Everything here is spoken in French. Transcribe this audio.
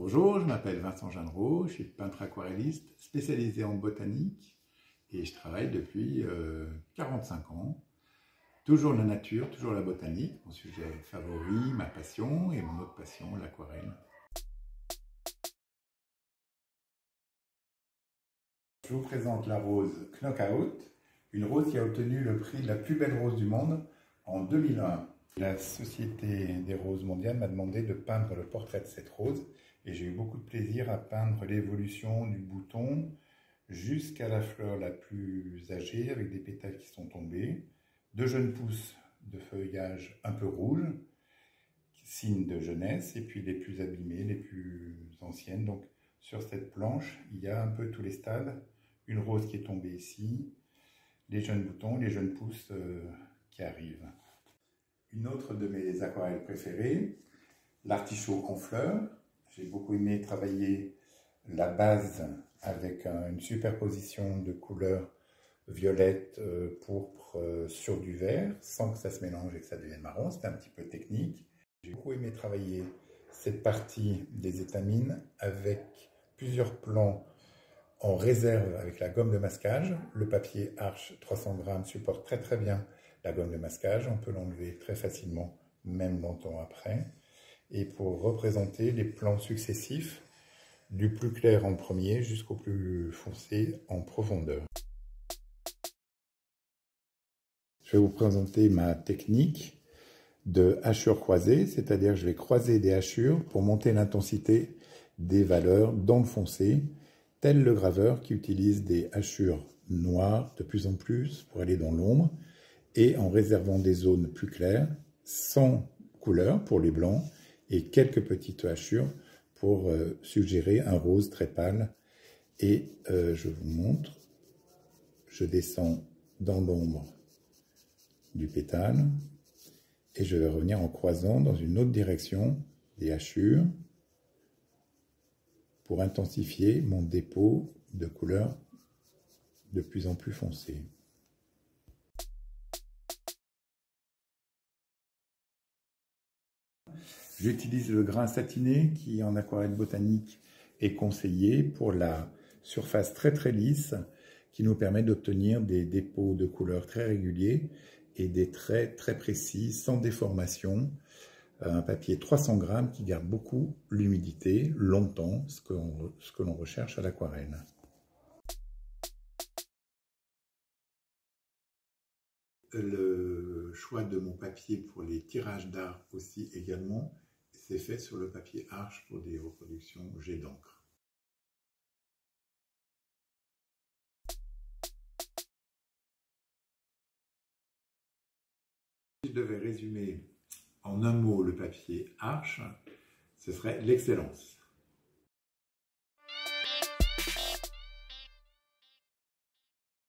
Bonjour, je m'appelle Vincent Jeannereau, je suis peintre aquarelliste spécialisé en botanique et je travaille depuis 45 ans. Toujours la nature, toujours la botanique, mon sujet favori, ma passion et mon autre passion, l'aquarelle. Je vous présente la rose Knockout, une rose qui a obtenu le prix de la plus belle rose du monde en 2001. La Société des roses mondiales m'a demandé de peindre le portrait de cette rose et j'ai eu beaucoup de plaisir à peindre l'évolution du bouton jusqu'à la fleur la plus âgée avec des pétales qui sont tombés, de jeunes pousses de feuillage un peu rouge, signe de jeunesse, et puis les plus abîmées, les plus anciennes. Donc sur cette planche, il y a un peu tous les stades, une rose qui est tombée ici, les jeunes boutons, les jeunes pousses qui arrivent. Une autre de mes aquarelles préférées, l'artichaut en fleurs. J'ai beaucoup aimé travailler la base avec une superposition de couleurs violette, pourpre sur du vert, sans que ça se mélange et que ça devienne marron. C'était un petit peu technique. J'ai beaucoup aimé travailler cette partie des étamines avec plusieurs plans en réserve avec la gomme de masquage. Le papier Arches 300 grammes supporte très bien la gomme de masquage. On peut l'enlever très facilement, même longtemps après. Et pour représenter les plans successifs, du plus clair en premier jusqu'au plus foncé en profondeur. Je vais vous présenter ma technique de hachure croisée, c'est-à-dire je vais croiser des hachures pour monter l'intensité des valeurs dans le foncé, tel le graveur qui utilise des hachures noires de plus en plus pour aller dans l'ombre et en réservant des zones plus claires, sans couleur pour les blancs et quelques petites hachures pour suggérer un rose très pâle. Et je vous montre, je descends dans l'ombre du pétale et je vais revenir en croisant dans une autre direction des hachures pour intensifier mon dépôt de couleurs de plus en plus foncées. J'utilise le grain satiné qui, en aquarelle botanique, est conseillé pour la surface très lisse qui nous permet d'obtenir des dépôts de couleurs très réguliers et des traits très précis, sans déformation. Un papier 300 grammes qui garde beaucoup l'humidité, longtemps, ce que l'on recherche à l'aquarelle. Le choix de mon papier pour les tirages d'art aussi également, c'est fait sur le papier Arches pour des reproductions jet d'encre. Si je devais résumer en un mot le papier Arches, ce serait l'excellence.